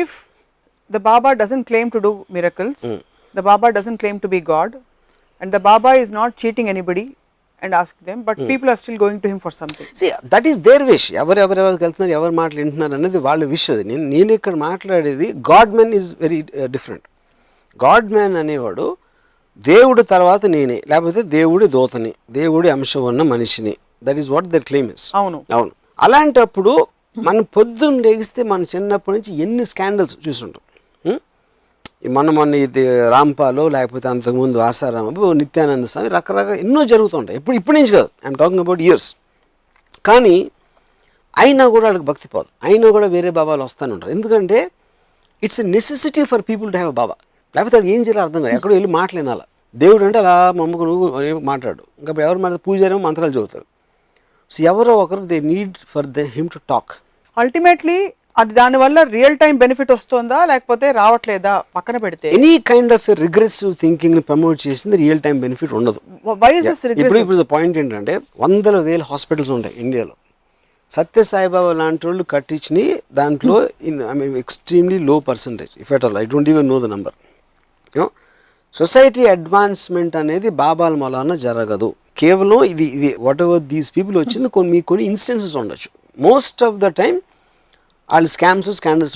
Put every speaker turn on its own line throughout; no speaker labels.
If the Baba doesn't claim to do miracles, the Baba doesn't claim to be God, and the Baba is not cheating anybody and ask them, but people are still going to him for something.
See, that is their wish. ఎవరెవరికి వెళ్తున్నారు, ఎవరు మాటలు వింటున్నారు అనేది వాళ్ళ wish. అది నేను ఇక్కడ మాట్లాడేది God man is very different. God man అనేవాడు దేవుడి తర్వాత నేనే, లేకపోతే దేవుడి దూతని, దేవుడి అంశం ఉన్న మనిషిని. That is what their claim is.
అవును.
అలాంటప్పుడు మనం పొద్దున్న లేగిస్తే మన చిన్నప్పటి నుంచి ఎన్ని స్కాండల్స్ చూసుంటాం. మొన్న ఇది రాంపాలో, లేకపోతే అంతకుముందు ఆసారామపు, నిత్యానంద స్వామి, రకరకాల ఎన్నో జరుగుతుంటాయి. ఇప్పటి నుంచి కాదు, ఐఎమ్ టాకింగ్ అబౌట్ ఇయర్స్. కానీ అయినా కూడా వాళ్ళకి భక్తి పోదు, అయినా కూడా వేరే బాబాలు వస్తూనే ఉంటారు. ఎందుకంటే it's a necessity for people to have baba. లేకపోతే అది ఏం చేయాలో అర్థం కాదు. ఎక్కడో వెళ్ళి మాట్లాడాలి. దేవుడు అంటే అలా మమ్మకు నువ్వు మాట్లాడు. ఇంకా ఎవరు మాట పూజారేమో మంత్రాలు చదువుతారు. సో ఎవరో ఒకరు they need for him to talk.
Ultimately అది దానివల్ల రియల్ టైం బెనిఫిట్ వస్తుందా లేకపోతే రావట్లేదా పక్కన పెడితే,
any kind of regressive thinking ని ప్రమోట్ చేసింది రియల్ టైం బెనిఫిట్ ఉండదు. ఇప్పుడు పాయింట్ ఏంటంటే 100,000 హాస్పిటల్స్ ఉంటాయి ఇండియాలో. సత్యసాయిబాబా లాంటి వాళ్ళు కట్టించి దాంట్లో ఎక్స్ట్రీమ్లీ లో percentage, if at all, I don't even know the number. Society advancement అనేది బాబాల మూలాన జరగదు. కేవలం ఇది వాట్ ఎవర్ దీస్ పీపుల్ వచ్చింది కొన్ని ఇన్స్టెన్సెస్ ఉండొచ్చు. Most of the time all scams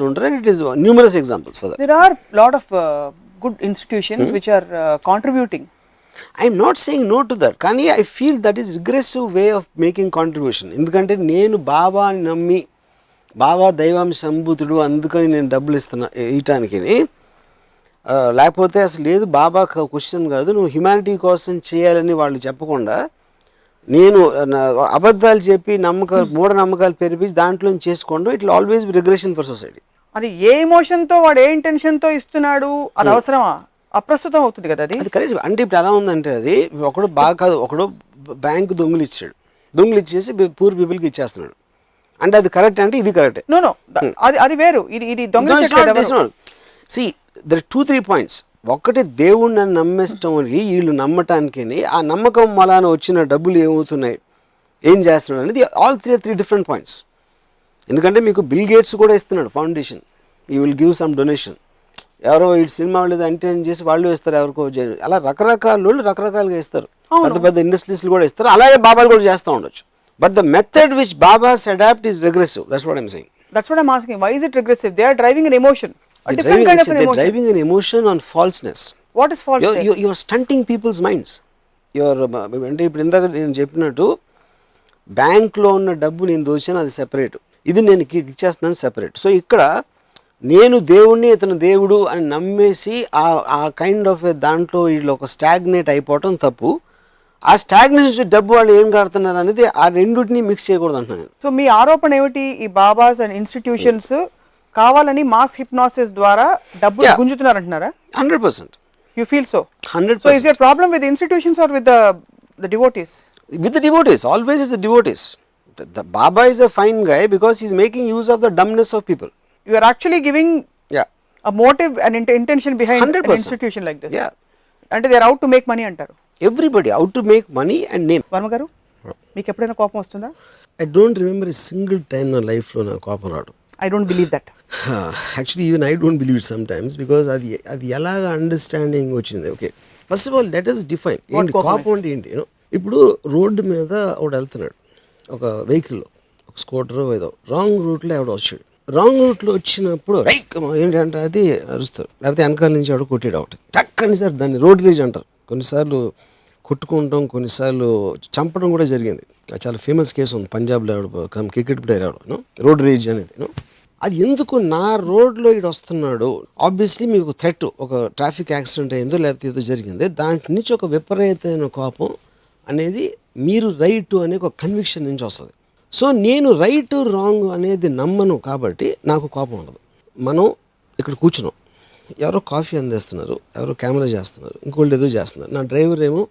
ఉంటారు. and it is numerous examples for that.
There are lot of good institutions which are contributing.
I am not saying no to that, కానీ I feel that is regressive way of making contribution. ఎందుకంటే నేను బాబాని నమ్మి, బాబా దైవాంశ సంభూతుడు అందుకని నేను డబ్బులు ఇవ్వటానికి, లేకపోతే అసలు లేదు బాబా క్వశ్చన్ కాదు, నువ్వు హ్యుమానిటీ కోసం చేయాలని వాళ్ళు చెప్పకుండా నేను అబద్ధాలు చెప్పి మూఢనమ్మకాలు పెరిపించి దాంట్లో చేసుకోండి. It will always be regression for society.
అది ఏ ఎమోషన్తో వాడు ఏ ఇంటెన్షన్తో ఇస్తున్నాడు, అది అవసరమా? అప్రస్తుతం అవుతుంది కదా అది.
కరెక్ట్. అంటే ఇప్పుడు ఎలా ఉందంటే, అది ఒకడు బాగా కాదు, ఒకడు బ్యాంకు దొంగలు ఇచ్చేసి పూర్ పీపుల్కి ఇచ్చేస్తున్నాడు. అంటే అది కరెక్ట్ అంటే ఇది కరెక్ట్?
నో అది వేరు, ఇది దొంగ.
See there 2-3 points. ఒకటి దేవుణ్ణి నమ్మేస్తాం, వీళ్ళు నమ్మటానికి ఆ నమ్మకం మలాన వచ్చిన డబ్బులు ఏమవుతున్నాయి, ఏం చేస్తున్నాడు అనేది ఆల్ త్రీ డిఫరెంట్ పాయింట్స్. ఎందుకంటే మీకు బిల్ గేట్స్ కూడా ఇస్తున్నాడు foundation, you will give some donation. ఎవరో ఈ సినిమా వాళ్ళు ఎంటర్టైన్ చేసి వాళ్ళు ఇస్తారు, ఎవరికో అలా రకరకాల వాళ్ళు రకరకాలుగా ఇస్తారు. పెద్ద ఇండస్ట్రీస్లు కూడా ఇస్తారు. అలాగే బాబాలు కూడా చేస్తూ ఉండొచ్చు. But the method which babas adopt is regressive. That's what I'm saying.
That's what I'm asking. Why is it regressive? They are driving an emotion.
They're driving an emotion on falseness.
What is falseness?
You're stunting people's minds. అంటే ఇప్పుడు ఇందాక నేను చెప్పినట్టు బ్యాంక్లో ఉన్న డబ్బు నేను దోచాను, అది సెపరేట్, ఇది నేను ఇచ్చేస్తున్నాను సెపరేట్. సో ఇక్కడ నేను దేవుణ్ణి, ఇతను దేవుడు అని నమ్మేసి ఆ కైండ్ ఆఫ్ దాంట్లో వీళ్ళు ఒక స్టాగ్నేట్ అయిపోవటం తప్పు. ఆ స్టాగ్నేషన్ డబ్బు వాళ్ళు ఏం కడుతున్నారు అనేది ఆ రెండుటిని మిక్స్ చేయకూడదు అంటున్నాను.
సో మీ ఆరోపణ ఏమిటి? ఈ బాబాస్ అండ్ ఇన్స్టిట్యూషన్స్ కావాలని మాస్ హిప్నాసిస్ ద్వారా డబ్బులు గుంజుతున్నారు అంటున్నారా?
100%.
You feel so?
100%.
So is there a problem with the institutions or with the devotees?
With the devotees. Always is the devotees. The Baba is a fine guy because he is making use of the dumbness of people.
You are actually giving a motive and intention behind 100%. An institution like this.
Yeah.
And they are out to make money antaru.
Everybody out to make money and name.
Varma garu, meeku eppudaina కోపం వస్తుందా?
I don't remember a single time in my life lo na కోపం రాదు.
I don't believe that.
Actually even I don't believe it sometimes because అది ఎలాగా understanding వచ్చింది. Okay, first of all let us define ఏంటి కోపం అంటే ఏంటి. ఇప్పుడు రోడ్డు మీద ఒకడు వెళ్తున్నాడు, ఒక వెహికల్లో, ఒక స్కూటర్ ఏదో రాంగ్ రూట్లో ఎవడో వచ్చాడు. రాంగ్ రూట్లో వచ్చినప్పుడు ఏంటంటే అది అరుస్తారు, లేకపోతే వెనకాల నుంచి ఎవడో కొట్టాడు ఒకటి టక్కని సార్, దాన్ని రోడ్ రేజ్ అంటారు. కొన్నిసార్లు కొట్టుకుంటాం, కొన్నిసార్లు చంపడం కూడా జరిగింది. చాలా ఫేమస్ కేసు ఉంది పంజాబ్లో, క్రికెట్ ప్లేయర్ ఎవడో రోడ్ రేజ్ అనేది. అది ఎందుకు నా రోడ్లో ఇటు వస్తున్నాడు, ఆబ్వియస్లీ మీకు థ్రెట్, ఒక ట్రాఫిక్ యాక్సిడెంట్ అయిందో లేకపోతే ఏదో జరిగింది, దాంట్ నుంచి ఒక విపరీతమైన కోపం అనేది మీరు రైట్ అనే ఒక కన్విక్షన్ నుంచి వస్తుంది. సో నేను రైట్ రాంగ్ అనేది నమ్మను కాబట్టి నాకు కోపం ఉండదు. మనం ఇక్కడ కూర్చున్నాం, ఎవరో కాఫీ అందిస్తున్నారు, ఎవరో కెమెరా చేస్తున్నారు, ఇంకోళ్ళు ఏదో చేస్తున్నారు, నా డ్రైవర్ ఏమో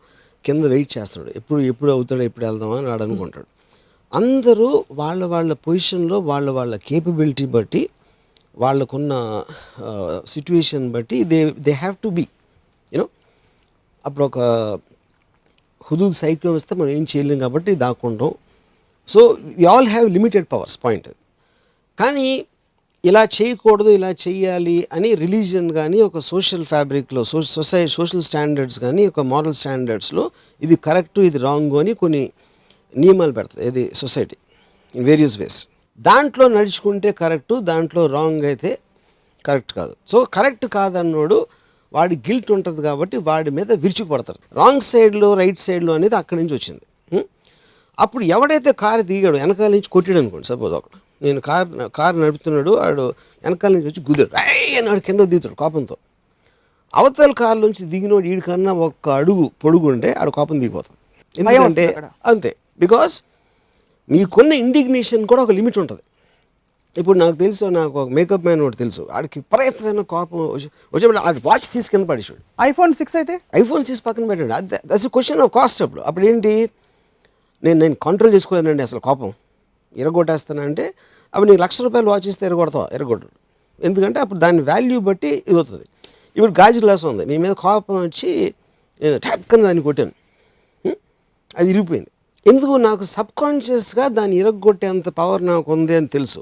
కింద వెయిట్ చేస్తున్నాడు, ఎప్పుడు అవుతాడో ఎప్పుడు వెళ్దామా అని వాడు అనుకుంటాడు. అందరూ వాళ్ళ పొజిషన్లో వాళ్ళ కేపబిలిటీ బట్టి, వాళ్ళకున్న సిచ్యువేషన్ బట్టి they have to be you know. అప్పుడు ఒక హుదూద్ సైక్లోన్ వస్తే మనం ఏం చేయలేం కాబట్టి దాక్కుంటాం. So we all have limited powers point. కానీ ఇలా చేయకూడదు ఇలా చేయాలి అని రిలీజియన్ కానీ ఒక సోషల్ ఫ్యాబ్రిక్లో సోషల్ స్టాండర్డ్స్ కానీ ఒక మారల్ స్టాండర్డ్స్లో ఇది కరెక్టు ఇది రాంగ్ అని కొన్ని నియమాలు పెడతాయి ఇది సొసైటీ ఇన్ వేరియస్ వేస్. దాంట్లో నడుచుకుంటే కరెక్టు, దాంట్లో రాంగ్ అయితే కరెక్ట్ కాదు. సో కరెక్ట్ కాదన్నోడు వాడి గిల్ట్ ఉంటుంది కాబట్టి వాడి మీద విరుచుకుపడతారు. రాంగ్ సైడ్లో రైట్ సైడ్లో అనేది అక్కడి నుంచి వచ్చింది. అప్పుడు ఎవడైతే కారు దిగాడు వెనకాల నుంచి కొట్టాడు అనుకోండి, సపోజ్ ఒకడు నేను కారు నడుపుతున్నాడు, వాడు వెనకాల నుంచి వచ్చి గుద్దాడు రై అని వాడు కింద దిగుతాడు కోపంతో. అవతల కారు నుంచి దిగినోడు వీడికన్నా ఒక్క అడుగు పొడుగు ఉంటే ఆడు కోపం దిగిపోతుంది. ఎందుకంటే అంతే, బికాస్ మీకున్న ఇండిగ్నేషన్ కూడా ఒక లిమిట్ ఉంటుంది. ఇప్పుడు నాకు తెలుసు, నాకు ఒక మేకప్ మ్యాన్ ఒకటి తెలుసు, ఆడికి విపరీతమైన కోపం వచ్చేప్పుడు ఆడి వాచ్ తీసి కింద పడేసాడు.
iPhone 6 అయితే
iPhone 6 పక్కన పెట్టండి, దట్స్ క్వశ్చన్ ఆఫ్ కాస్ట్. అప్పుడు ఏంటి, నేను కంట్రోల్ చేసుకోలేనండి అసలు కోపం ఎరగొట్టేస్తానంటే అప్పుడు నీకు ₹1,00,000 వాచ్ ఇస్తే ఎరగొట్టడు. ఎందుకంటే అప్పుడు దాని వాల్యూ బట్టి ఇది అవుతుంది. ఇప్పుడు గాజు గ్లాస్ ఉంది, మీ మీద కోపం వచ్చి నేను టక్కని దాన్ని కొట్టాను, అది ఇరిగిపోయింది. ఎందుకు, నాకు సబ్కాన్షియస్గా దాన్ని ఇరగొట్టేంత పవర్ నాకు ఉంది అని తెలుసు.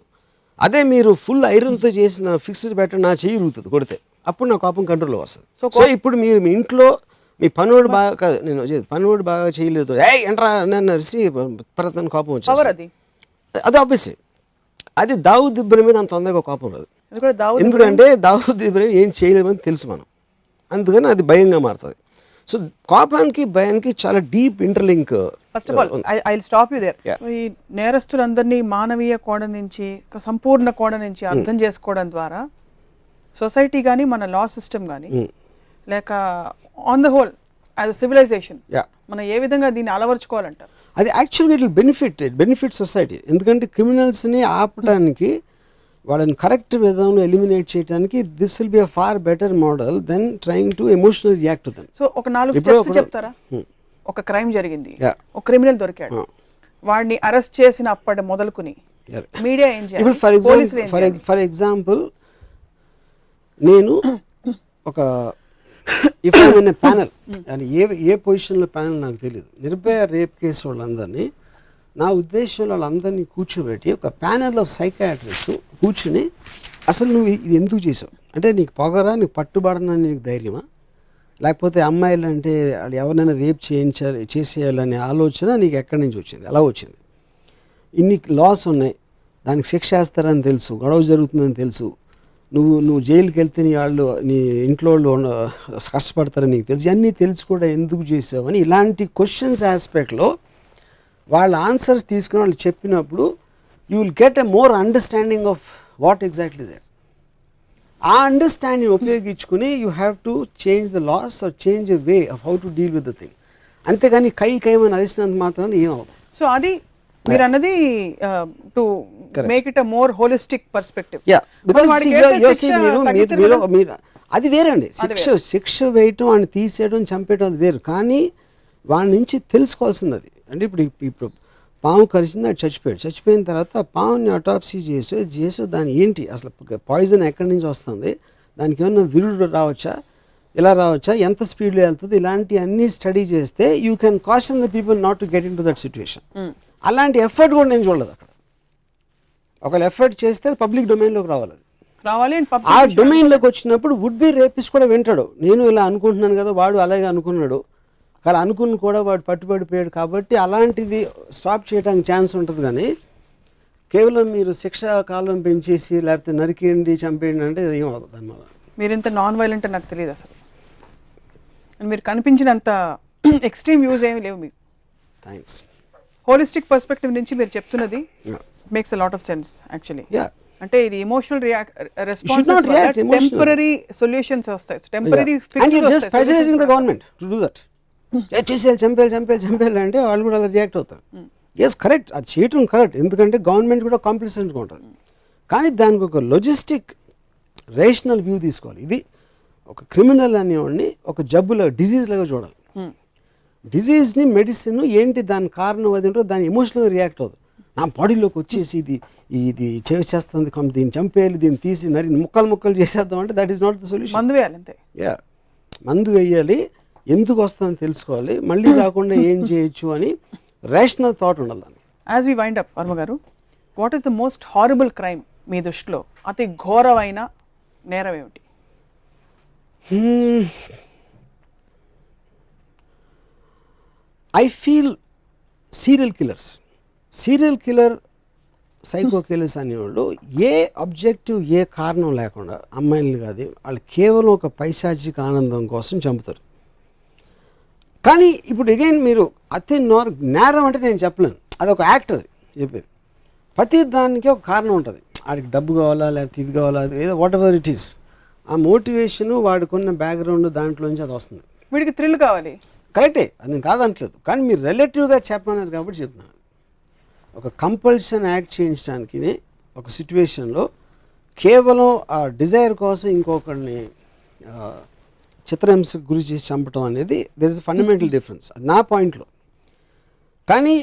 అదే మీరు ఫుల్ ఐరన్తో చేసిన ఫిక్స్డ్ పెట్టండి, నా చెయ్యి ఇరుగుతుంది కొడితే, అప్పుడు నా కోపం కంట్రోల్లో వస్తుంది. సో ఇప్పుడు మీరు మీ ఇంట్లో మీ పనివాడు బాగా కాదు, నేను పనివాడు బాగా చేయలేదు, ఎంట్రా నన్ను అరిసి ప్రతన కోపం వచ్చింది, అది ఆబ్వియస్లీ అది దావుద్ ఇబ్రహీం మీద అంత తొందరగా కోపం రాదు. ఎందుకంటే దావుద్ ఇబ్రహీం ఏం చేయలేమని తెలుసు మనం, అందుకని అది భయంగా మారుతుంది. సో కోపానికి భయానికి చాలా deep interlink.
First of all I will stop you there. ఈ నేరస్తులందరినీ మానవీయ కోణం నుంచి, సంపూర్ణ కోణం నుంచి అర్థం చేసుకోవడం ద్వారా సొసైటీ కానీ మన లా సిస్టమ్ కానీ లేక on the whole as a civilization మనం ఏ విధంగా దీన్ని అలవర్చుకోవాలంటారు?
అది యాక్చువల్గా ఇట్ బెనిఫిట్ సొసైటీ. ఎందుకంటే క్రిమినల్స్ని ఆపడానికి, వాళ్ళని కరెక్ట్ విధంలో ఎలిమినేట్ చేయడానికి this will be a far better model than trying to emotional react to them.
So ఒక 4 స్టెప్స్ చెప్తారా? ఒక క్రైమ్ జరిగింది, ఒక క్రిమినల్ దొరికాడు, వాడిని అరెస్ట్ చేసిన అప్పటి మొదలుకుని మీడియా ఏం చేయాలి?
ఫర్ ఎగ్జాంపుల్ నేను ఒక if I in a panel, అని ఏ పొజిషన్లో ప్యానల్ నాకు తెలియదు, నిర్భయ రేప్ కేసు వాళ్ళందరినీ నా ఉద్దేశంలో వాళ్ళందరినీ కూర్చోబెట్టి ఒక ప్యానల్ ఆఫ్ సైకాట్రిస్ట్ కూర్చుని అసలు నువ్వు ఇది ఎందుకు చేసావు, అంటే నీకు పొగరా, నీకు పట్టుబడనని నీకు ధైర్యమా, లేకపోతే అమ్మాయిలు అంటే వాళ్ళు ఎవరైనా రేప్ చేసేయాలనే ఆలోచన నీకు ఎక్కడి నుంచి వచ్చింది, ఎలా వచ్చింది, ఇన్ని లాస్ ఉన్నాయి, దానికి శిక్ష వేస్తారని తెలుసు, గొడవ జరుగుతుందని తెలుసు, నువ్వు జైలుకి వెళ్తే నీ ఇంట్లో వాళ్ళు కష్టపడతారని నీకు తెలుసు, ఇవన్నీ తెలుసు కూడా ఎందుకు చేసావని ఇలాంటి క్వశ్చన్స్ ఆస్పెక్ట్లో వాళ్ళ ఆన్సర్స్ తీసుకుని వాళ్ళు చెప్పినప్పుడు you will get a more understanding of what exactly there. ఆ అండర్స్టాండింగ్ ఉపయోగించుకుని you have to change the laws or change a way of how to deal with the thing. అంతేగాని కైమని అరిసినంత మాత్రాన్ని ఏమవుతుంది.
సో అది మీరు అన్నది to make it a more holistic perspective.
అది వేరే అండి, శిక్ష వేయటం వాడిని తీసేయడం చంపేయడం అది వేరు, కానీ వాడి నుంచి తెలుసుకోవాల్సింది అది. అంటే ఇప్పుడు పాము కరిచింది, అది చచ్చిపోయిన తర్వాత పాముని అటాప్సీ చేసి దాని ఏంటి అసలు పాయిజన్ ఎక్కడి నుంచి వస్తుంది, దానికి ఏమన్నా విరుడు రావచ్చా, ఇలా రావచ్చా, ఎంత స్పీడ్లో వెళ్తుంది, ఇలాంటి అన్నీ స్టడీ చేస్తే you can caution the people not to get in to that situation. అలాంటి ఎఫర్ట్ కూడా నేను చూడలేదు అక్కడ. ఒకవేళ ఎఫర్ట్ చేస్తే పబ్లిక్ డొమైన్లోకి రావాలి. ఆ డొమైన్లోకి వచ్చినప్పుడు వుడ్ బి రేపిస్ట్ కూడా వింటాడు, నేను ఇలా అనుకుంటున్నాను కదా, వాడు అలాగే అనుకున్నాడు, కానీ అనుకుని కూడా వాడు పట్టుబడిపోయాడు, కాబట్టి అలాంటిది స్టాప్ చేయడానికి ఛాన్స్ ఉంటుంది. కానీ కేవలం మీరు శిక్ష కాలం పెంచేసి లేకపోతే నరికేయండి చంపేయండి అంటే ఏమవుతుంది దానివల్ల.
మీరు ఇంత నాన్ వైలెంట్ నాకు తెలియదు అసలు, మీరు కనిపించినంత ఎక్స్ట్రీమ్ వ్యూస్ ఏమి లేవు మీకు.
థ్యాంక్స్.
హోలిస్టిక్ పర్స్పెక్టివ్ నుంచి మీరు చెప్తున్నది makes a lot of sense actually. అంటే ఇది ఎమోషనల్ రెస్పాన్సెస్ వల్ల టెంపరరీ సొల్యూషన్స్ వస్తాయి, టెంపరరీ ఫిక్సెస్ వస్తాయి.
Pressurising the government to do that. చేసేయాలి, చంపేయాలి అంటే వాళ్ళు కూడా అలా రియాక్ట్ అవుతారు. ఎస్ కరెక్ట్, అది చేయటం కరెక్ట్, ఎందుకంటే గవర్నమెంట్ కూడా కాంప్లిసెంట్గా ఉంటుంది. కానీ దానికి ఒక లాజిస్టిక్ రేషనల్ వ్యూ తీసుకోవాలి. ఇది ఒక క్రిమినల్ అనేవాడిని ఒక జబ్బులో డిజీజ్ లాగా చూడాలి. డిజీజ్ని మెడిసిన్ ఏంటి దాని కారణం అది ఏంటో దాని ఎమోషనల్గా రియాక్ట్ అవుతుంది. నా బాడీలోకి వచ్చేసి ఇది చేస్తుంది, దీన్ని చంపేయాలి, దీన్ని తీసి ముక్కలు చేసేద్దాం అంటే that is not the solution.
మందు వేయాలి అంతే.
మందు వేయాలి, ఎందుకు వస్తుందని తెలుసుకోవాలి, మళ్ళీ రాకుండా ఏం చేయొచ్చు అని రేషనల్ థాట్ ఉండాలి దానికి.
As we wind up, Varma garu, what is the most horrible crime మీ దృష్టిలో? అతి ఘోరమైన నేరం ఏమిటి?
I feel serial killer psycho killers అనేవాళ్ళు ఏ అబ్జెక్టివ్, ఏ కారణం లేకుండా అమ్మాయిలు కాదు, వాళ్ళు కేవలం ఒక పైశాచిక ఆనందం కోసం చంపుతారు. కానీ ఇప్పుడు అగైన్ మీరు అతి నేరం అంటే నేను చెప్పలేను, అదొక యాక్ట్, అది చెప్పేది. ప్రతి దానికి ఒక కారణం ఉంటుంది. వాడికి డబ్బు కావాలా, లేకపోతే ఇది కావాలా, ఏదో వాట్ ఎవర్ ఇట్ ఈస్, ఆ మోటివేషను వాడికున్న బ్యాక్గ్రౌండ్ దాంట్లోంచి అది వస్తుంది.
వీడికి థ్రిల్ కావాలి,
కరెక్టే, అది నేను కాదంటలేదు, కానీ మీరు రిలేటివ్గా చెప్పన్నారు కాబట్టి చెప్తున్నాను. ఒక కంపల్షన్ యాక్ట్ చేయించడానికి ఒక సిచ్యువేషన్లో కేవలం ఆ డిజైర్ కోసం ఇంకొకరిని చిత్రహింసకు గురి చేసి చంపడం అనేది there is a fundamental difference, అది నా పాయింట్లో. కానీ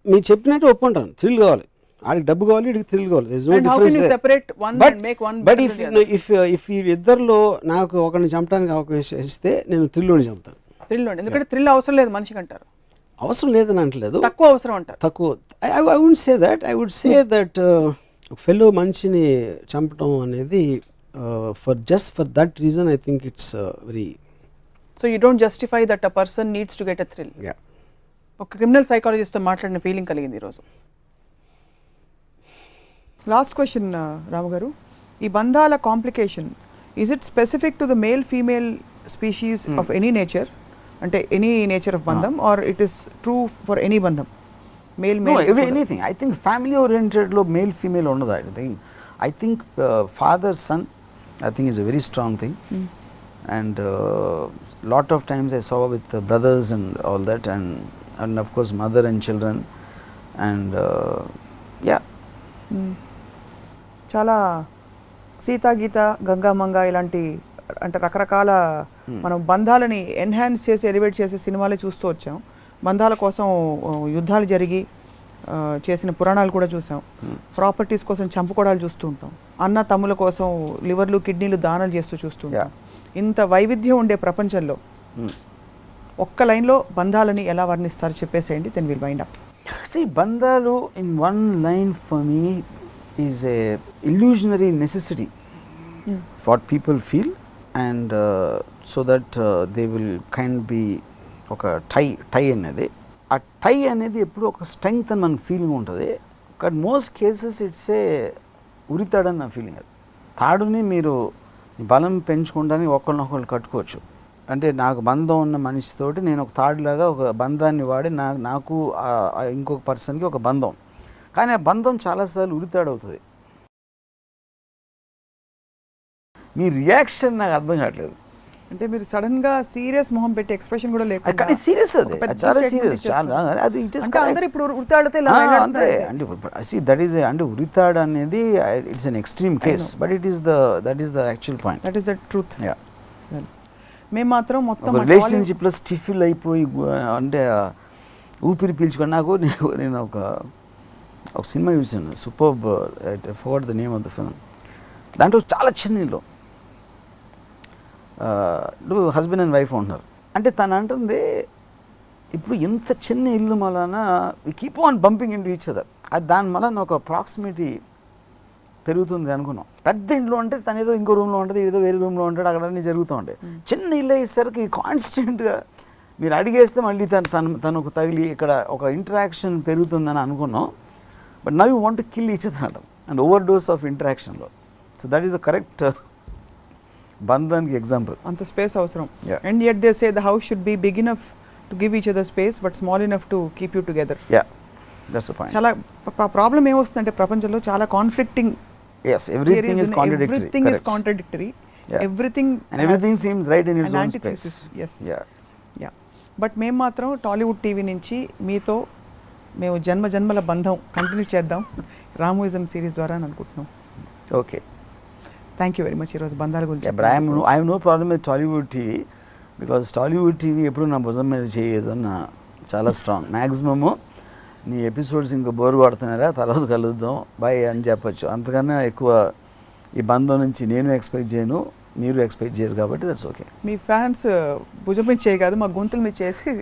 మీరు చెప్పినట్టు ఒప్పుకుంటాను, థ్రిల్ కావాలి, ఆడికి డబ్బు కావాలి, వీడికి థ్రిల్ కావాలి, there is no difference. But if ఈ ఇద్దరిలో నాకు ఒకరిని చంపడానికి అవకాశం ఇస్తే నేను థ్రిల్లోని చంపుతాను.
ఎందుకంటే థ్రిల్ అవసరం లేదు మనిషికి అంటారు.
అవసరం లేదని అంటలేదు,
తక్కువ అవసరం అంటారు.
తక్కువ. I would say that fellow మనిషిని చంపడం అనేది for that reason I think it's very.
So you don't justify that a person needs to get a thrill. ఒక క్రిమినల్ సైకాలజిస్ట్తో మాట్లాడిన ఫీలింగ్ కలిగింది ఈరోజు. లాస్ట్ క్వశ్చన్ రాము గారు, ఈ బంధాల complication is it specific to the male female species of any nature, అంటే any nature of బంధం, or it is true for any బంధం? Male
anything. I think family ఓరియంటెడ్లో మేల్ ఫీమేల్ ఉండదు. I think father son, I think it's a very strong thing. And lot of times I saw with brothers and all that, and of course mother and children, and yeah.
చాలా సీతా గీత, గంగామంగ ఇలాంటి అంటే రకరకాల మనం బంధాలని enhance చేసి elevate చేసే సినిమాలే చూస్తూ వచ్చాం. బంధాల కోసం యుద్ధాలు జరిగి చేసిన పురాణాలు కూడా చూసాం. ప్రాపర్టీస్ కోసం చంపుకోవడాలు చూస్తూ ఉంటాం. అన్న తమ్ముల కోసం లివర్లు, కిడ్నీలు దానాలు చేస్తూ చూస్తూ ఉంటాం. ఇంత వైవిధ్యం ఉండే ప్రపంచంలో ఒక్క లైన్లో బంధాలని ఎలా వర్ణిస్తారు చెప్పేసేయండి, then will wind up.
See, బంధాలు in one line for me is a illusionary necessity what people feel, and so that they will kind be ఒక టై అనేది. ఆ టై అనేది ఎప్పుడు ఒక స్ట్రెంగ్త్ అని మనకు ఫీలింగ్ ఉంటుంది. But most cases it's a ఉరితాడని నా ఫీలింగ్. అది తాడుని మీరు బలం పెంచుకోవడానికి ఒకరినొకరు కట్టుకోవచ్చు. అంటే నాకు బంధం ఉన్న మనిషితోటి నేను ఒక తాడులాగా ఒక బంధాన్ని వాడి నాకు ఇంకొక పర్సన్కి ఒక బంధం, కానీ ఆ బంధం చాలాసార్లు ఉరితాడవుతుంది. మీ రియాక్షన్ నాకు అర్థం కావట్లేదు.
అంటే మీరు సడన్ గా సీరియస్ మొహం పెట్టి ఎక్స్ప్రెషన్ కూడా లేకుండా,
కానీ సీరియస్, అది చాలా సీరియస్. అది
అందరూ ఇప్పుడు ఉరితాడితే
అంతే అంటే దట్ ఈస్ అంటే ఉరితాడు అనేది it's an extreme case, but that is the actual point,
that is the truth. మేము మాత్రం మొత్తం
రిలేషన్షిప్లో స్టిఫిల్ అయిపోయి అంటే ఊపిరి పీల్చుకొని నేను ఒక సినిమా చూసాను, superb, I forgot the name of the film. దాంట్లో చాలా చిన్న ఇల్లు, హస్బెండ్ అండ్ వైఫ్ ఉంటున్నారు. అంటే తను అంటుంది ఇప్పుడు ఇంత చిన్న ఇల్లు వలన we keep on bumping into each other, అది దాని వలన ఒక ప్రాక్సిమిటీ పెరుగుతుంది అనుకున్నాం. పెద్ద ఇంట్లో అంటే తను ఏదో ఇంకో రూమ్లో ఉంటుంది, ఏదో వేరే రూమ్లో ఉంటాడు, అక్కడ అన్నీ జరుగుతూ ఉంటాయి. చిన్న ఇల్లు అయ్యేసరికి కాన్స్టెంట్గా మీరు అడిగేస్తే మళ్ళీ తనకు తగిలి ఇక్కడ ఒక ఇంటరాక్షన్ పెరుగుతుందని అనుకున్నాం. But now you want to kill each other and overdose of ఇంటరాక్షన్లో. So that is the correct బంధానికి ఎగ్జాంపుల్.
అంత స్పేస్ అవసరం. And yet they say the house should be big enough to give each other space but small enough to keep you together.
That's the point.
చాలా problem ఏమొస్తుందంటే ప్రపంచంలో చాలా conflicting.
Yes, everything is contradictory.
Everything is contradictory.
Everything seems right in its own space.
Yes. Yeah. But మేము మాత్రం Tollywood TV నుంచి మీతో మేము జన్మల బంధం కంటిన్యూ చేద్దాం రామోయిజం సిరీస్ ద్వారా అని అనుకుంటున్నాం.
Okay.
Thank you very much ఈరోజు బంధాల గురించి.
But I have no problem with Tollywood TV because Tollywood TV ఎప్పుడు నా భుజం మీద చేయదు అన్న చాలా స్ట్రాంగ్. మ్యాక్సిమము నీ ఎపిసోడ్స్ ఇంకా బోర్ కొడుతున్నారా, తర్వాత కలుద్దాం బాయ్ అని చెప్పచ్చు. అంతకన్నా ఎక్కువ ఈ బంధం నుంచి నేను ఎక్స్పెక్ట్ చేయను, మీరు ఎక్స్పెక్ట్ చేయరు కాబట్టి దట్స్ ఓకే.
మీ ఫ్యాన్స్ భుజం మీద చేయ కాదు మా గొంతుల మీద చేసి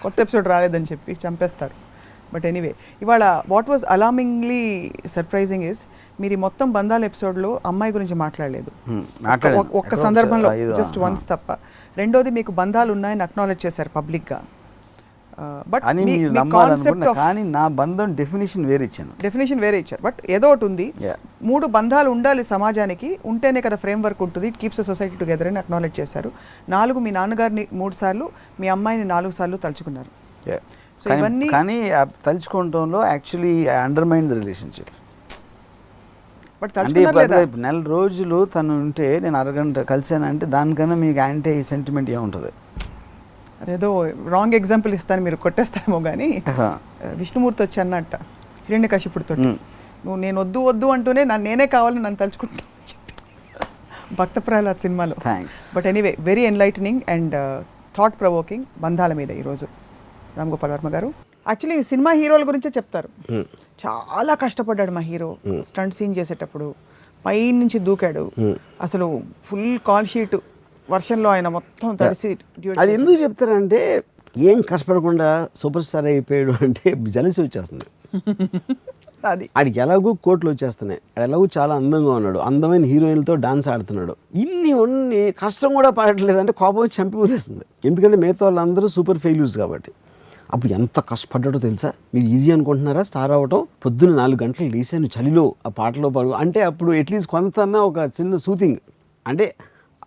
కొత్త ఎపిసోడ్ రాలేదని చెప్పి చంపేస్తారు. బట్ ఎనీవే, ఇవాళ what was alarmingly surprising is మీరు ఈ మొత్తం బంధాల ఎపిసోడ్లో అమ్మాయి గురించి మాట్లాడలేదు. ఒక్క సందర్భంలో జస్ట్ వన్స్ తప్ప. రెండోది మీకు బంధాలు ఉన్నాయని అక్నాలెడ్జ్ చేశారు పబ్లిక్గా. బట్
అని మీరు నమ్మాలనుకున్నా, కానీ నా బంధం డెఫినేషన్ వేరే ఇచ్చారు. బట్ ఏదో ఒకటి ఉంది. 3 బంధాలు ఉండాలి సమాజానికి, ఉంటేనే కదా ఫ్రేమ్ వర్క్ ఉంటుంది, it keeps the society together అని అక్నాలెడ్జ్ చేశారు. 4 మీ నాన్నగారిని 3 సార్లు, మీ అమ్మాయిని 4 సార్లు తలుచుకున్నారు. సో ఇవన్నీ కానీ తలుచుకోవడంలో actually undermine the relationship.
But
నెల రోజులు తను ఉంటే నేను అరగంట కలిసానంటే దానికన్నా మీకు యాంటీ సెంటిమెంట్ ఏముంటుంది?
అదేదో రాంగ్ ఎగ్జాంపుల్ ఇస్తాను మీరు కొట్టేస్తారేమో కానీ విష్ణుమూర్తి వచ్చి అన్నట్ట హిరణ్యకశిపుడితో, నువ్వు నేను వద్దు అంటూనే నేనే కావాలని నన్ను తలుచుకుంటా భక్త ప్రహ్లాద్ సినిమాలో. But anyway, very enlightening and thought provoking బంధాల మీద ఈరోజు రామ్ గోపాల్ వర్మ గారు. యాక్చువల్లీ సినిమా హీరోల గురించే చెప్తారు. చాలా కష్టపడ్డాడు మా హీరో స్టంట్ సీన్ చేసేటప్పుడు, పై నుంచి దూకాడు, అసలు ఫుల్ కాల్ షీట్ వర్షంలో ఆయన మొత్తం తడిసి.
అది ఎందుకు చెప్తారంటే ఏం కష్టపడకుండా సూపర్ స్టార్ అయిపోయాడు అంటే జలసి వచ్చేస్తుంది.
అది
ఆడికి ఎలాగూ కోట్లు వచ్చేస్తున్నాయి, ఎలాగూ చాలా అందంగా ఉన్నాడు, అందమైన హీరోయిన్లతో డాన్స్ ఆడుతున్నాడు, ఇన్ని కష్టం కూడా పడట్లేదు అంటే కోపం వచ్చి చంపిపోతేస్తుంది. ఎందుకంటే మిగతా వాళ్ళందరూ సూపర్ ఫెయిల్యూర్స్ కాబట్టి. అప్పుడు ఎంత కష్టపడ్డాడో తెలుసా? మీరు ఈజీ అనుకుంటున్నారా స్టార్ అవ్వటం? పొద్దున్న 4 గంటలు లేసాను చలిలో ఆ పాటలో పాడు అంటే అప్పుడు అట్లీస్ట్ కొంతన్నా ఒక చిన్న సూతింగ్ అంటే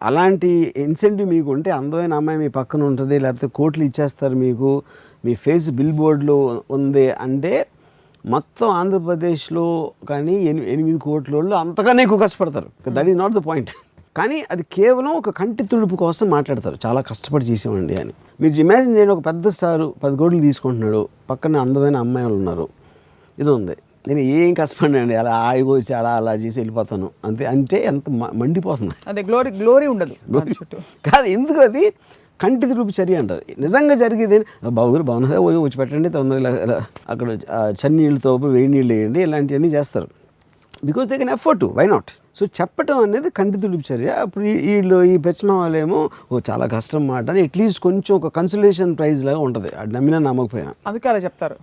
అలాంటి ఇన్సెంటివ్ మీకు ఉంటే అందమైన అమ్మాయి మీ పక్కన ఉంటుంది, లేకపోతే కోట్లు ఇచ్చేస్తారు మీకు, మీ ఫేస్ బిల్ బోర్డులో ఉంది అంటే మొత్తం ఆంధ్రప్రదేశ్లో కానీ 8 కోట్ల వాళ్ళు అంతకన్నా ఎక్కువ కష్టపడతారు. That is not the point. కానీ అది కేవలం ఒక కంటి తుడుపు కోసం మాట్లాడతారు, చాలా కష్టపడి చేసామండి అని. మీరు ఇమాజిన్ చేయండి, ఒక పెద్ద స్టారు 10 కోట్లు తీసుకుంటున్నాడు, పక్కన అందమైన అమ్మాయిలు ఉన్నారు, ఇది ఉంది, నేను ఏం కష్టపడినండి అలా ఆగి వచ్చి అలా చేసి వెళ్ళిపోతాను అంతే. అంటే ఎంత మండిపోతుంది,
అదే గ్లోరీ ఉండదు
కాదు. ఎందుకు అది కంటి తుడుపు చర్య అంటారు. నిజంగా జరిగేది బాబుగారు బాగున్నా వచ్చి పెట్టండి, తొందరగా ఇలా అక్కడ చన్నీళ్ళతో వేడి నీళ్ళు వేయండి, ఇలాంటివన్నీ చేస్తారు. Because they can afford to, why not? So చెప్పటం అనేది కంటి తుడుపు చర్య. అప్పుడు వీళ్ళు ఈ పెంచిన వాళ్ళేమో చాలా కష్టం మాట అని అట్లీస్ట్ కొంచెం ఒక కన్సలేషన్ ప్రైజ్ లాగా ఉంటుంది, అది నమ్మినా నమ్మకపోయినా.
అందుకే అలా చెప్తారు.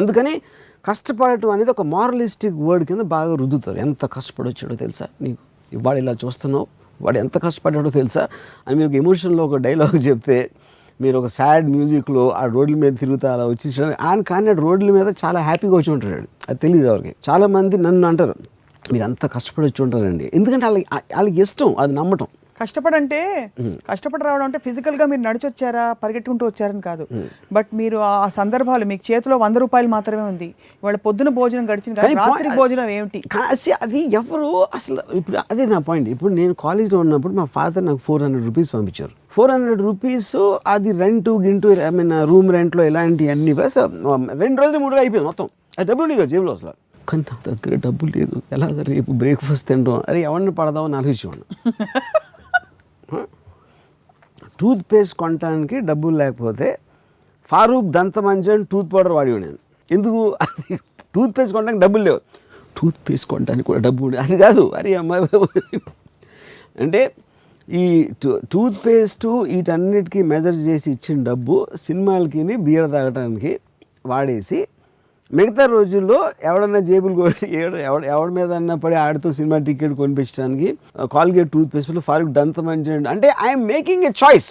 అందుకని కష్టపడటం అనేది ఒక మారలిస్టిక్ వర్డ్ కింద బాగా రుద్దుతారు. ఎంత కష్టపడొచ్చాడో తెలుసా నీకు, వాడు ఇలా చూస్తున్నావు, వాడు ఎంత కష్టపడ్డాడో తెలుసా అని మీరు ఒక ఎమోషన్లో ఒక డైలాగ్ చెప్తే, మీరు ఒక సాడ్ మ్యూజిక్లో ఆ రోడ్ల మీద తిరుగుతా అలా వచ్చి ఆయన కానీ రోడ్ల మీద చాలా హ్యాపీగా వచ్చి ఉంటాడు, అది తెలియదు ఎవరికి. చాలామంది నన్ను అంటారు మీరు అంత కష్టపడి వచ్చి ఉంటారండి, ఎందుకంటే వాళ్ళకి ఇష్టం అది నమ్మటం.
కష్టపడి రావడం అంటే ఫిజికల్గా మీరు నడిచొచ్చారా పరిగెట్టుకుంటూ వచ్చారని కాదు, బట్ మీరు ఆ సందర్భాలు మీకు చేతిలో 100 రూపాయలు మాత్రమే ఉంది, వాళ్ళ పొద్దున భోజనం గడిచింది కానీ రాత్రి భోజనం ఏమిటి
అది ఎవరు అసలు. ఇప్పుడు అదే నా పాయింట్. ఇప్పుడు నేను కాలేజ్లో ఉన్నప్పుడు మా ఫాదర్ నాకు 400 రూపీస్ పంపించారు. 400 రూపీస్ అది రెంట్ గింటూ ఐ మీన్ రూమ్ రెంట్లో ఇలాంటివన్నీ 2 రోజులు 3 రోజులు అయిపోయింది మొత్తం. అది డబ్బులు లేవు జేబులో అసలు. కానీ నా దగ్గర డబ్బులు లేదు, ఎలాగ రేపు బ్రేక్ఫాస్ట్ తింటాం, అరే ఎవరిని పడదామని ఆలోచించేవాడిని. టూత్ పేస్ట్ కొనడానికి డబ్బులు లేకపోతే ఫారూక్ దంతమంజన్ టూత్ పౌడర్ వాడేవాడు నేను. ఎందుకు? అది టూత్ పేస్ట్ కొనడానికి డబ్బులు లేవు, టూత్ పేస్ట్ కొనడానికి కూడా డబ్బు ఉండేది. అది కాదు, అరే అమ్మాయి అంటే ఈ టూత్ పేస్టు వీటన్నిటికీ మెజర్ చేసి ఇచ్చిన డబ్బు సినిమాలకి బియర్ తాగడానికి వాడేసి, మిగతా రోజుల్లో ఎవడన్నా జేబులు ఎవడి మీద అన్నా పడి ఆడుతూ సినిమా టికెట్ కొనిపించడానికి కాల్గేట్ టూత్ పేస్ట్ ఫారూక్ దంతమంజన్ అంటే I'm making a choice.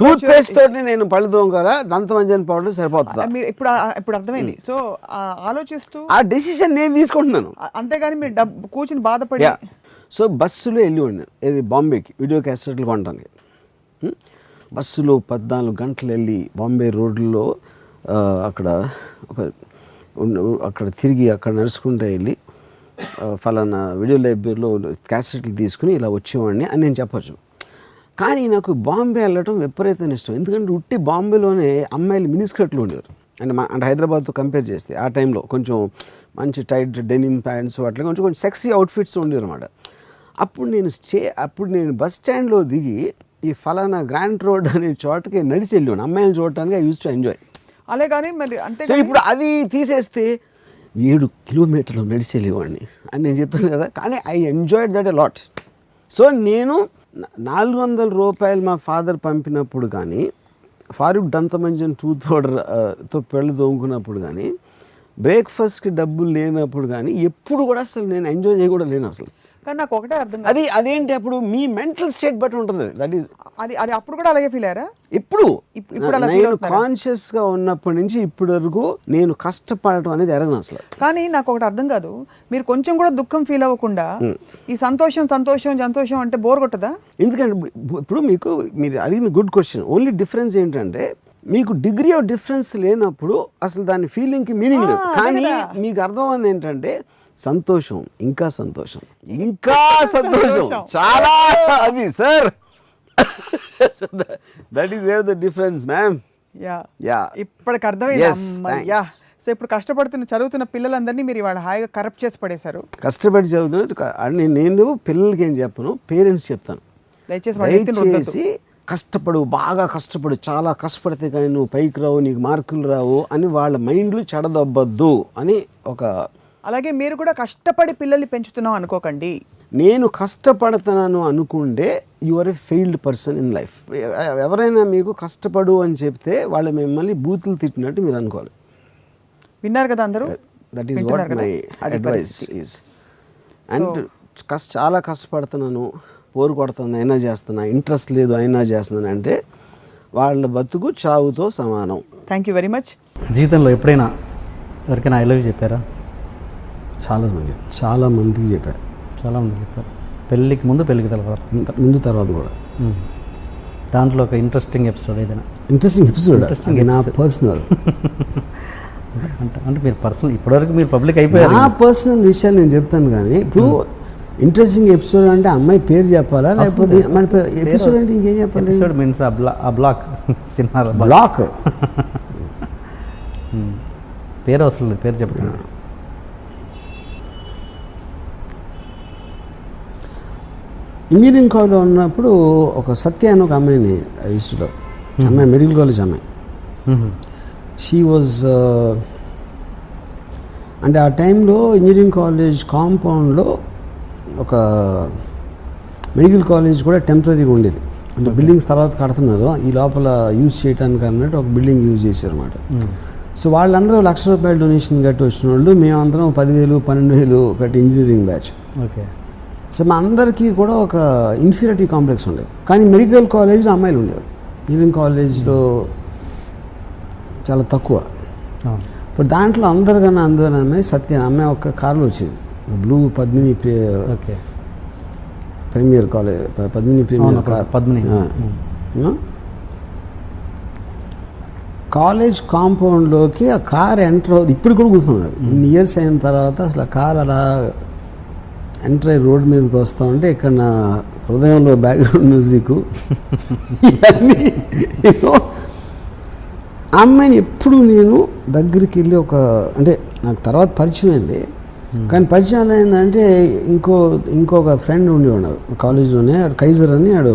Toothpaste తోటి నేను పళ్ళు తోముకోరా, దంతమంజన్ పౌడర్ సరిపోతుందా?
ఇప్పుడు అర్థమైంది. సో ఆలోచిస్తూ
ఆ డెసిషన్ నేను తీసుకుంటున్నాను,
అంతేగాని మీరు కూర్చుని బాధపడి.
సో బస్సులో వెళ్ళి ఉన్నాను ఏది బాంబేకి వీడియో క్యాసెట్లు కొనడానికి. బస్సులో 14 గంటలు వెళ్ళి బాంబే రోడ్లలో అక్కడ తిరిగి అక్కడ నడుచుకుంటూ వెళ్ళి ఫలానా వీడియో లైబ్రరీలో క్యాసెట్లు తీసుకుని ఇలా వచ్చేవాడిని అని నేను చెప్పచ్చు. కానీ నాకు బాంబే వెళ్ళడం విపరీతమైన ఇష్టం. ఎందుకంటే ఉట్టి బాంబేలోనే అమ్మాయిలు మినీ స్కర్ట్లు ఉండేవారు. అంటే హైదరాబాద్తో కంపేర్ చేస్తే ఆ టైంలో కొంచెం మంచి టైట్ డెనిమ్ ప్యాంట్స్ అట్లా కొంచెం సెక్సీ అవుట్ఫిట్స్ ఉండేవి అనమాట. అప్పుడు నేను బస్ స్టాండ్లో దిగి ఈ ఫలానా గ్రాండ్ రోడ్ అనే చోటకి నడిచి వెళ్ళాను అమ్మాయిలు చూడటానికి. I use to enjoy.
అలాగే మరి అంటే
సో ఇప్పుడు అది తీసేస్తే 7 కిలోమీటర్లు నడిచి వెళ్ళేవాడిని అని నేను చెప్తాను కదా. కానీ I enjoyed that a lot. So నేను
400 రూపాయలు మా ఫాదర్ పంపినప్పుడు కానీ, ఫారూక్ దంతమంజన్ టూత్ పౌడర్తో పెళ్ళు తోముకున్నప్పుడు కానీ, బ్రేక్ఫాస్ట్కి డబ్బులు లేనప్పుడు కానీ ఎప్పుడు కూడా అసలు నేను ఎంజాయ్ చేయ కూడా లేను అసలు.
కానీ నాకు ఒకటే అర్థం
అదేంటి అప్పుడు మీ మెంటల్ స్టేట్ బట్టి ఉంటుంది. దట్ ఈస్
అది అప్పుడు కూడా అలాగే ఫీల్ అయ్యారా?
ఇప్పుడు
అలా
నేను కాన్షియస్గా ఉన్నప్పటి నుంచి ఇప్పటి వరకు నేను కష్టపడటం అనేది ఎరగను అసలు.
కానీ నాకు ఒకటి అర్థం కాదు, మీరు కొంచెం కూడా దుఃఖం ఫీల్ అవ్వకుండా ఈ సంతోషం సంతోషం సంతోషం అంటే బోర్ కొట్టదా? ఎందుకంటే
ఇప్పుడు మీరు అడిగింది గుడ్ క్వశ్చన్. ఓన్లీ డిఫరెన్స్ ఏంటంటే మీకు డిగ్రీ ఆఫ్ డిఫరెన్స్ లేనప్పుడు అసలు దాని ఫీలింగ్కి మీనింగ్ లేదు. కానీ మీకు అర్థమైంది ఏంటంటే సంతోషం, ఇంకా సంతోషం, ఇంకా సంతోషం, చాలా అది sir. That is where the difference ma'am.
ఇప్పటికి అర్థమైంది. సో ఇప్పుడు చదువుతున్న పిల్లలందరినీ మీరు ఇవాళ హాయిగా కరప్ట్ చేసి పడేశారు.
కష్టపడి చదువుతున్నట్టు నేను పిల్లలకి ఏం చెప్పను, పేరెంట్స్ చెప్తాను, దయచేసి కష్టపడు, బాగా కష్టపడు, చాలా కష్టపడితే కానీ నువ్వు పైకి రావు, నీకు మార్కులు రావు అని వాళ్ళ మైండ్లు చెడదొబ్బద్దు అని ఒక.
అలాగే మీరు కూడా కష్టపడి పిల్లల్ని పెంచుతున్నాం అనుకోకండి.
నేను కష్టపడుతున్నాను అనుకుంటే you are a failed person in life. ఎవరైనా మీకు కష్టపడు అని చెప్తే వాళ్ళు మిమ్మల్ని బూతులు తిట్టినట్టు మీరు అనుకోవాలి.
విన్నారు కదా అందరూ?
That is what my advice is. And చాలా కష్టపడుతున్నాను, పోరు కొడుతుంది అయినా చేస్తున్నా, ఇంట్రెస్ట్ లేదు అయినా చేస్తున్నాను అంటే వాళ్ళ బతుకు చావుతో సమానం.
Thank you very much.
జీవితంలో ఎప్పుడైనా ఎవరికైనా ఐ లవ్ యూ చెప్పారా?
చాలా మందికి చెప్పారు.
చాలామంది చెప్పారు. పెళ్ళికి ముందు, పెళ్ళికి
తర్వాత కూడా.
దాంట్లో ఒక ఇంట్రెస్టింగ్ ఎపిసోడ్ ఏదైనా?
ఇంట్రెస్టింగ్ ఎపిసోడ్ నా పర్సనల్
అంటే మీరు పర్సనల్ ఇప్పటివరకు మీరు పబ్లిక్ అయిపోయారు.
నా పర్సనల్ విషయాలు నేను చెప్తాను. కానీ ఇప్పుడు ఇంట్రెస్టింగ్ ఎపిసోడ్ అంటే అమ్మాయి పేరు చెప్పాలా, లేకపోతే మన ఎపిసోడ్ అంటే ఇంకేం చెప్పాలి?
ఎపిసోడ్ మీన్స్ ఆ బ్లాక్ సినిమా
బ్లాక్
పేరు అవసరం లేదు, పేరు చెప్పండి.
ఇంజనీరింగ్ కాలేజ్లో ఉన్నప్పుడు ఒక సత్య అని ఒక అమ్మాయిని ఇష్టలో, అమ్మాయి మెడికల్ కాలేజ్ అమ్మాయి. షీ వాజ్ అంటే ఆ టైంలో ఇంజనీరింగ్ కాలేజ్ కాంపౌండ్లో ఒక మెడికల్ కాలేజ్ కూడా టెంపరీగా ఉండేది. అంటే బిల్డింగ్స్ తర్వాత కడుతున్నారు, ఈ లోపల యూజ్ చేయడానికి అన్నట్టు ఒక బిల్డింగ్ యూజ్ చేశారు అనమాట. సో వాళ్ళందరూ ₹1,00,000 డొనేషన్ కట్టి వచ్చిన వాళ్ళు, మేమందరం 10,000 12,000 కట్టి ఇంజనీరింగ్ బ్యాచ్.
ఓకే.
సో మా అందరికీ కూడా ఒక ఇన్ఫీరియారిటీ కాంప్లెక్స్ ఉండేది. కానీ మెడికల్ కాలేజ్లో అమ్మాయిలు ఉండేవారు, ఇంజనీరింగ్ కాలేజ్లో చాలా తక్కువ. ఇప్పుడు దాంట్లో అందరికన్నా అమ్మాయి సత్య అమ్మాయి ఒక కార్లో వచ్చింది, blue Padmini premier college, Padmini premier car. College కాంపౌండ్లోకి ఆ కార్ ఎంటర్ అవుతుంది. ఇప్పుడు కూడా కూర్చున్నారు, ఇన్ని ఇయర్స్ అయిన తర్వాత అసలు ఆ కార్ అలా ఎంటర్ అయ్యి రోడ్ మీదకి వస్తూ ఉంటే ఇక్కడ నా హృదయంలో బ్యాక్గ్రౌండ్ మ్యూజిక్ ఇవన్నీ. ఆ అమ్మాయిని ఎప్పుడు నేను దగ్గరికి వెళ్ళి అంటే నాకు తర్వాత పరిచయం అయింది. కానీ పరిచయం ఏంటంటే ఇంకొక ఫ్రెండ్ ఉండేవాడు కాలేజ్లోనే, ఆడు కైజర్ అని, ఆడు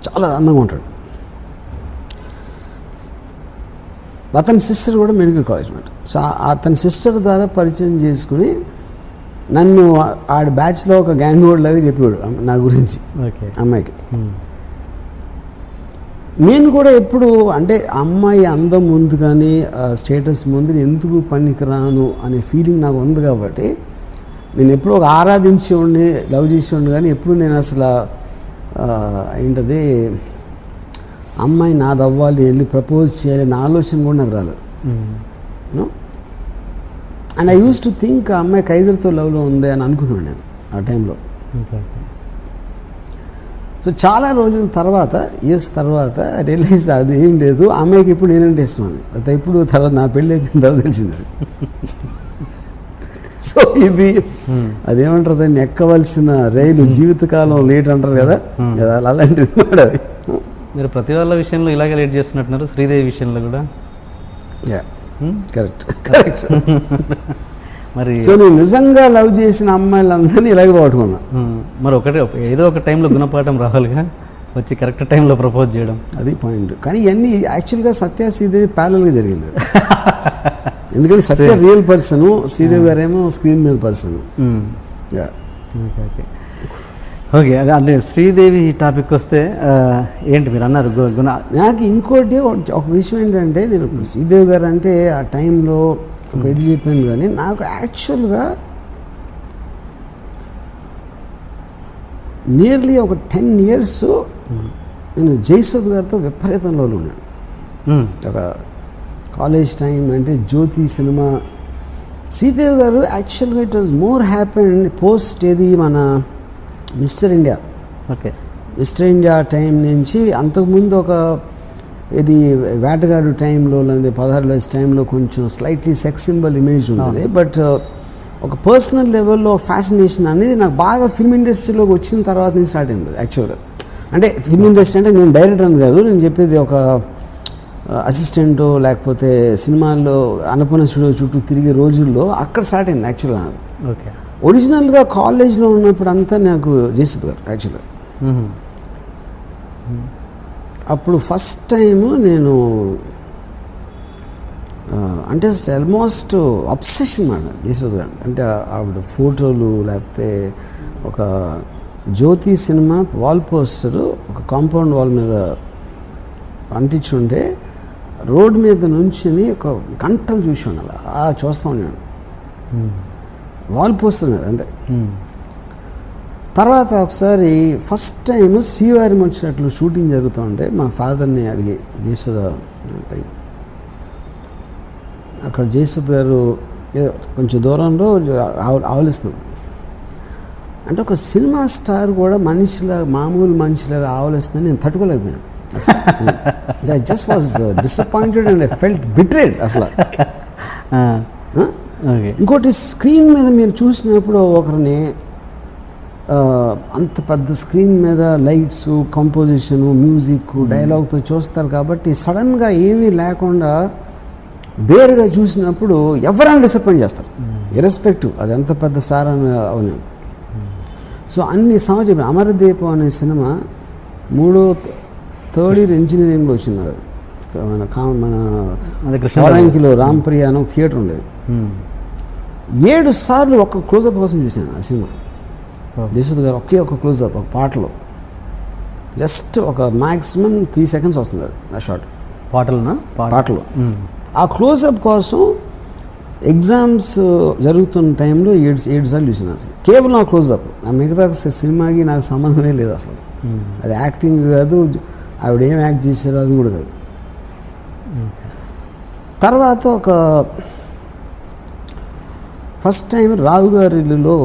చాలా అందంగా ఉంటాడు. అతని సిస్టర్ కూడా మెడికల్ కాలేజ్ అనమాట. సో అతని సిస్టర్ ద్వారా పరిచయం చేసుకుని నన్ను ఆడ బ్యాచ్లో ఒక గ్యాంగ్ ఓడ్ లాగా చెప్పాడు నా గురించి అమ్మాయికి. నేను కూడా ఎప్పుడు అంటే అమ్మాయి అందం ముందు కానీ స్టేటస్ ముందు ఎందుకు పనికిరాను అనే ఫీలింగ్ నాకు ఉంది. కాబట్టి నేను ఎప్పుడు ఒక ఆరాధించేవాడిని, లవ్ చేసేవాడిని. కానీ ఎప్పుడు నేను అసలు ఏంటది అమ్మాయి నాది అవ్వాలి, వెళ్ళి ప్రపోజ్ చేయాలి నా ఆలోచన కూడా నాకు రాలేదు. And I use to think ఆ అమ్మాయి కైజర్తో లవ్లో ఉంది అని అనుకున్నాను నేను ఆ టైంలో. సో చాలా రోజుల తర్వాత, ఇయర్స్ తర్వాత రియలైజ్ అది ఏం లేదు, ఆ అమ్మాయికి ఇప్పుడు నేనంటే ఇష్టం అని. అది ఇప్పుడు తర్వాత నా పెళ్ళి అయిపోయిన తర్వాత తెలిసింది. సో ఇది అదేమంటారు, దాన్ని ఎక్కవలసిన రైలు జీవితకాలం లేట్ అంటారు కదా, అలాంటిది మాట. అది
మీరు ప్రతి వాళ్ళ విషయంలో ఇలాగే లేట్ చేస్తున్నట్టున్నారు, శ్రీదేవి విషయంలో కూడా.
కరెక్ట్.
మరి
సో నేను నిజంగా లవ్ చేసిన అమ్మాయిలందరినీ ఇలాగే పట్టుకున్నా.
మరి ఏదో ఒక టైంలో గుణపాఠం రావాలిగా, వచ్చి కరెక్ట్ టైంలో ప్రపోజ్ చేయడం,
అది పాయింట్. కానీ ఇవన్నీ యాక్చువల్గా సత్య శ్రీదేవి ప్యారల్గా జరిగింది. ఎందుకంటే సత్య రియల్ పర్సన్, శ్రీదేవి గారేమో స్క్రీన్ మీద పర్సన్.
ఓకే, అదే అంటే శ్రీదేవి టాపిక్ వస్తే ఏంటి మీరు అన్నారు గుణ.
నాకు ఇంకోటి ఒక విషయం ఏంటంటే, నేను ఇప్పుడు శ్రీదేవి గారు అంటే ఆ టైంలో ఒక ఇది చెప్పాను, కానీ నాకు యాక్చువల్గా నియర్లీ ఒక 10 years నేను జయసుధ్ గారితో విపరీతంలో ఉన్నాను. ఒక కాలేజ్ టైం అంటే జ్యోతి సినిమా. శ్రీదేవి గారు యాక్చువల్గా it was more happen post ఏది మన mister India.
Okay,
mister India time నుంచి అంతకుముందు ఒక ఇది వేటగాడు టైంలో లేదా 16 టైంలో కొంచెం స్లైట్లీ సెక్స్ సింబల్ ఇమేజ్ ఉంటుంది. బట్ ఒక పర్సనల్ లెవెల్లో ఫ్యాసినేషన్ అనేది నాకు బాగా ఫిల్మ్ ఇండస్ట్రీలోకి వచ్చిన తర్వాత నుంచి స్టార్ట్ అయింది యాక్చువల్గా. అంటే ఫిల్మ్ ఇండస్ట్రీ అంటే నేను డైరెక్టర్ అని కాదు, నేను చెప్పేది ఒక అసిస్టెంటో లేకపోతే సినిమాల్లో అన్నపూర్ణ స్టూడియో చుట్టూ తిరిగే రోజుల్లో అక్కడ స్టార్ట్ అయింది యాక్చువల్గా.
ఓకే,
ఒరిజినల్గా కాలేజ్లో ఉన్నప్పుడు అంతా నాకు జయసుధ్ గారు యాక్చువల్గా. అప్పుడు ఫస్ట్ టైము నేను అంటే ఆల్మోస్ట్ అబ్సెషన్ మాట జయసుధ్ గారు అంటే. ఆవిడ ఫోటోలు లేకపోతే ఒక జ్యోతి సినిమా వాల్ పోస్టరు ఒక కాంపౌండ్ వాల్ మీద అంటించుంటే రోడ్ మీద నుంచుని ఒక గంటలు చూసి ఉండాలి, చూస్తూ ఉన్నాను. వాల్ పోస్టర్ కదా అంతే. తర్వాత ఒకసారి ఫస్ట్ టైం శ్రీవారి వచ్చినట్లు షూటింగ్ జరుగుతూ ఉంటే మా ఫాదర్ని అడిగి జయసుధ అక్కడ జయసుధ్ గారు కొంచెం దూరంలో ఆవలిస్తున్నాం అంటే ఒక సినిమా స్టార్ కూడా మనిషిలాగా మామూలు మనిషిలాగా ఆవలిస్తుందని నేను తట్టుకోలేకపోయాను. I just was disappointed and I felt betrayed అసలు. ఇంకోటి స్క్రీన్ మీద మీరు చూసినప్పుడు ఒకరిని అంత పెద్ద స్క్రీన్ మీద లైట్స్, కంపోజిషను, మ్యూజిక్, డైలాగ్తో చూస్తారు కాబట్టి సడన్గా ఏమీ లేకుండా బేరుగా చూసినప్పుడు ఎవరైనా డిసప్పాయింట్ చేస్తారు, ఇర్రెస్పెక్టివ్ అది ఎంత పెద్ద స్టార్ అని అవును. సో అన్ని సంవత్సరం అమరదీపం అనే సినిమా థర్డ్ ఇయర్ ఇంజనీరింగ్లో వచ్చింది. అది మన కృష్ణాలో రాంప్రియ అని ఒక థియేటర్ ఉండేది. 7 సార్లు ఒక క్లోజప్ కోసం చూశాను ఆ సినిమా. జయసుధ్ గారు ఒకే ఒక క్లోజప్ ఒక పాటలో జస్ట్ ఒక మ్యాక్సిమం 3 seconds వస్తుంది అది ఆ షాట్ పాటలో. ఆ క్లోజప్ కోసం ఎగ్జామ్స్ జరుగుతున్న టైంలో 7 సార్లు చూసినాను కేవలం ఆ క్లోజప్. ఆ మిగతా సినిమాకి నాకు సంబంధమే లేదు అసలు. అది యాక్టింగ్ కాదు, ఆవిడ ఏం యాక్ట్ చేశారో అది కూడా కాదు. తర్వాత ఒక ఫస్ట్ టైం రావు గారి ఇల్లులో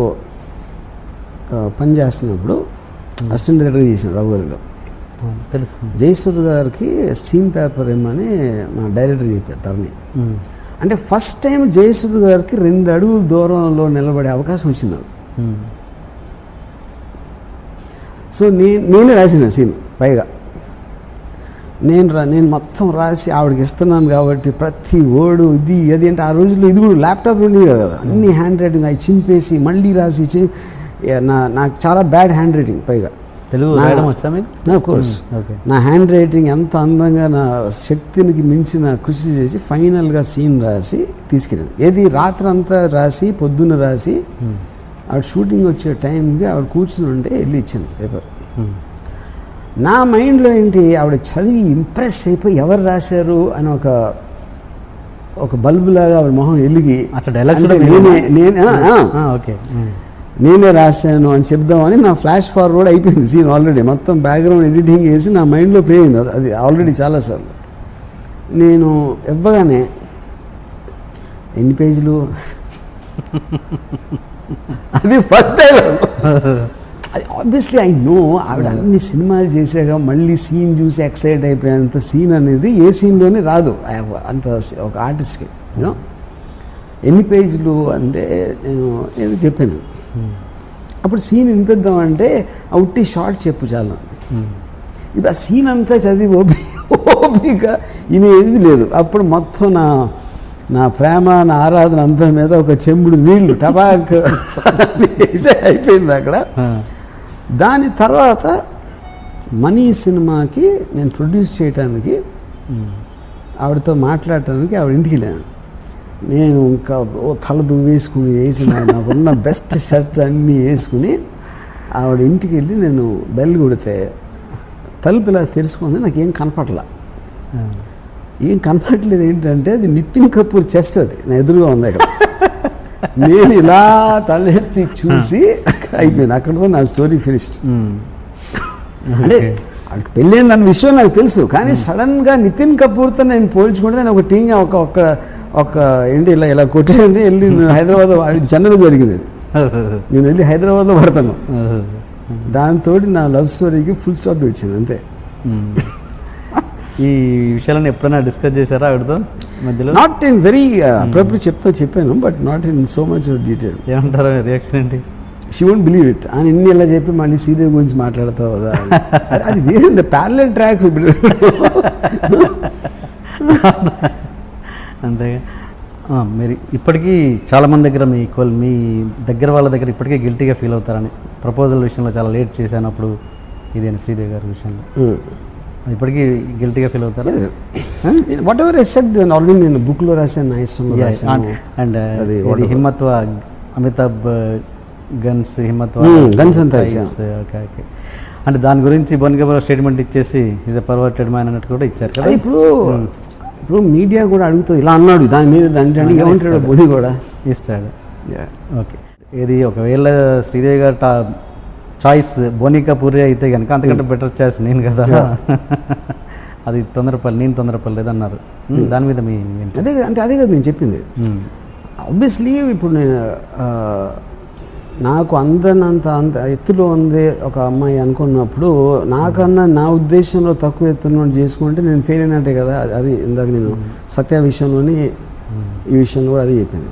పనిచేస్తున్నప్పుడు అసిస్టెంట్ డైరెక్టర్గా చేసిన రావు గారిలో
తెలుసు.
జయసుధ్ గారికి సీన్ పేపర్ ఏమని మా డైరెక్టర్ చెప్పారు తరణి. అంటే ఫస్ట్ టైం జయసుధ్ గారికి 2 అడుగుల దూరంలో నిలబడే అవకాశం వచ్చింది నాకు. సో నేనే రాసిన సీన్ పైగా నేను మొత్తం రాసి ఆవిడకి ఇస్తున్నాను కాబట్టి ప్రతి వర్డు ఇది అది అంటే ఆ రోజుల్లో ఇది కూడా ల్యాప్టాప్ ఉండేది కదా, అన్ని హ్యాండ్ రైటింగ్ అవి చింపేసి మళ్ళీ రాసి నాకు చాలా బ్యాడ్ హ్యాండ్ రైటింగ్ పైగా ఆఫ్ కోర్స్. నా హ్యాండ్ రైటింగ్ ఎంత అందంగా నా శక్తికి మించిన కృషి చేసి ఫైనల్గా సీన్ రాసి తీసుకెళ్ళింది. ఏది రాత్రంతా రాసి పొద్దున్న రాసి ఆవిడ షూటింగ్ వచ్చే టైంకి ఆవిడ కూర్చుని ఉంటే వెళ్ళి ఇచ్చాను పేపర్. నా మైండ్లో ఏంటి ఆవిడ చదివి ఇంప్రెస్ అయిపోయి ఎవరు రాశారు అని ఒక బల్బులాగా ఆవిడ మొహం వెలిగి నేనే రాశాను అని చెప్దామని నా ఫ్లాష్ ఫార్వర్డ్ అయిపోయింది సీన్ ఆల్రెడీ. మొత్తం బ్యాక్గ్రౌండ్ ఎడిటింగ్ చేసి నా మైండ్లో ప్లే అయింది అది ఆల్రెడీ చాలాసార్లు. నేను ఇవ్వగానే ఎన్ని పేజీలు అది first time. Obviously I know ఆవిడ అన్ని సినిమాలు చేసాక మళ్ళీ సీన్ చూసి ఎక్సైట్ అయిపోయేంత సీన్ అనేది ఏ సీన్లోనే రాదు అంత ఒక ఆర్టిస్ట్కి. యూనో ఎన్ని పేజీలు అంటే నేను ఏదో చెప్పాను. అప్పుడు సీన్ వినిపిద్దామంటే అవుట్టి షార్ట్ చెప్పు చాలా. ఇప్పుడు ఆ సీన్ అంతా చదివి ఓపిక ఇనేది లేదు. అప్పుడు మొత్తం నా ప్రేమ నా ఆరాధన అంతా మీద ఒక చెంబుడు నీళ్లు టబాక్ వేసే అయిపోయింది అక్కడ. దాని తర్వాత మనీ సినిమాకి నేను ప్రొడ్యూస్ చేయడానికి ఆవిడతో మాట్లాడటానికి ఆవిడ ఇంటికి వెళ్ళాను. నేను ఇంకా తల దువ్వేసుకుని వేసి నాకున్న బెస్ట్ షర్ట్ అన్నీ వేసుకుని
ఆవిడ ఇంటికి వెళ్ళి నేను బెల్ కొడితే తలుపు ఇలా తెరుచుకుంది, నాకేం కనపడలా. ఏం కనపడలేదు ఏంటంటే అది నితిన్ కపూర్ చెస్ట్, అది నా ఎదురుగా ఉంది అక్కడ. నేను ఇలా తలెత్తి చూసి అయిపోయింది, అక్కడతో నా స్టోరీ ఫినిష్డ్. అంటే అక్కడికి పెళ్ళైందన్న విషయం నాకు తెలుసు, కానీ సడన్గా నితిన్ కపూర్తో నేను పోల్చుకుంటే నేను ఒక టీంగా ఒక ఏంటి ఇలా కొట్టేయండి వెళ్ళి నేను హైదరాబాద్, అది చెన్నైలో జరిగింది, నేను వెళ్ళి హైదరాబాద్లో పడతాను. దాంతో నా లవ్ స్టోరీకి ఫుల్ స్టాప్ ఇచ్చింది అంతే.
ఈ విషయాలను ఎప్పుడైనా డిస్కస్ చేశారా ఆవిడతో మధ్యలో?
నాట్ ఇన్ వెరీ అప్పుడప్పుడు చెప్పాను, but not in so much detail.
ఏమంటారా రియాక్షన్ ఏంటి?
She won't believe it. అని ఇన్ని ఇలా చెప్పి మళ్ళీ శ్రీదేవి గురించి మాట్లాడతావు కదా, అది వేరే ప్యారలల్ ట్రాక్స్.
అంతేగా. మీరు ఇప్పటికీ చాలామంది దగ్గర మీ దగ్గర వాళ్ళ దగ్గర ఇప్పటికీ గిల్టీగా ఫీల్ అవుతారని, ప్రపోజల్ విషయంలో చాలా లేట్ చేశానప్పుడు ఇదేనా శ్రీదేవి గారి విషయంలో ఇప్పటికీ గిల్టీగా ఫీల్ అవుతారు?
What ever I said already నేను బుక్లో రాశాను,
అండ్ అది హిమ్మత్వ అమితాబ్ గన్స్ హిమ్మత్వ
గన్స్ అంతా.
Okay okay. అంటే దాని గురించి బోనిగోపాల్ స్టేట్మెంట్ ఇచ్చేసి ఈజ్ ఎ పర్వర్టెడ్ మ్యాన్ అన్నట్టు కూడా ఇచ్చారు కదా.
ఇప్పుడు మీడియా కూడా అడుగుతుంది ఇలా అన్నాడు దాని మీద, అంటే ఏమంటాడు బోని కూడా
ఇస్తాడు. ఓకే. ఇది ఒకవేళ శ్రీదేవి గారు చాయిస్ బోని కపూరే అయితే కనుక అంతకంటే బెటర్ చాయిస్ నేను కదా. అది నేను తొందరపడలేదు దాని మీద మీ
అదే కదా నేను చెప్పింది. ఆబ్వియస్లీ ఇప్పుడు నేను నాకు అంత ఎత్తులో ఉంది ఒక అమ్మాయి అనుకున్నప్పుడు, నాకన్నా నా ఉద్దేశంలో తక్కువ ఎత్తున చేసుకుంటే నేను ఫెయిల్ అయినట్టే కదా. అది ఇందాక నేను సత్య విషయంలోని ఈ విషయంలో కూడా అదే చెప్పింది.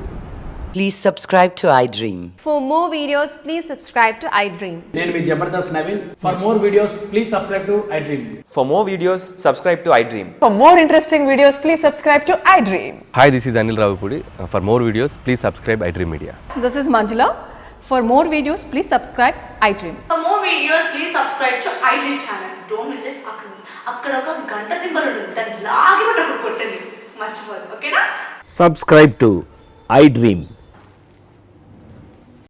Please subscribe to iDream.
For more videos, please subscribe to iDream.
నేను మీ Jabardasth Naveen. For more videos, please subscribe to iDream.
For more videos, subscribe to iDream.
For more interesting videos, please subscribe to iDream.
Hi, this is Anil Ravipudi. For more videos, please subscribe iDream Media.
This is Manjula. For more videos, please subscribe iDream.
For more videos, please subscribe to iDream channel. Don't miss it. అక్కడ ఒక గంట symbol ఉంటుంది, దాన్ని లాగి పట్టుకొని కొట్టండి, మర్చిపోదు. ఓకేనా?
Subscribe to iDream.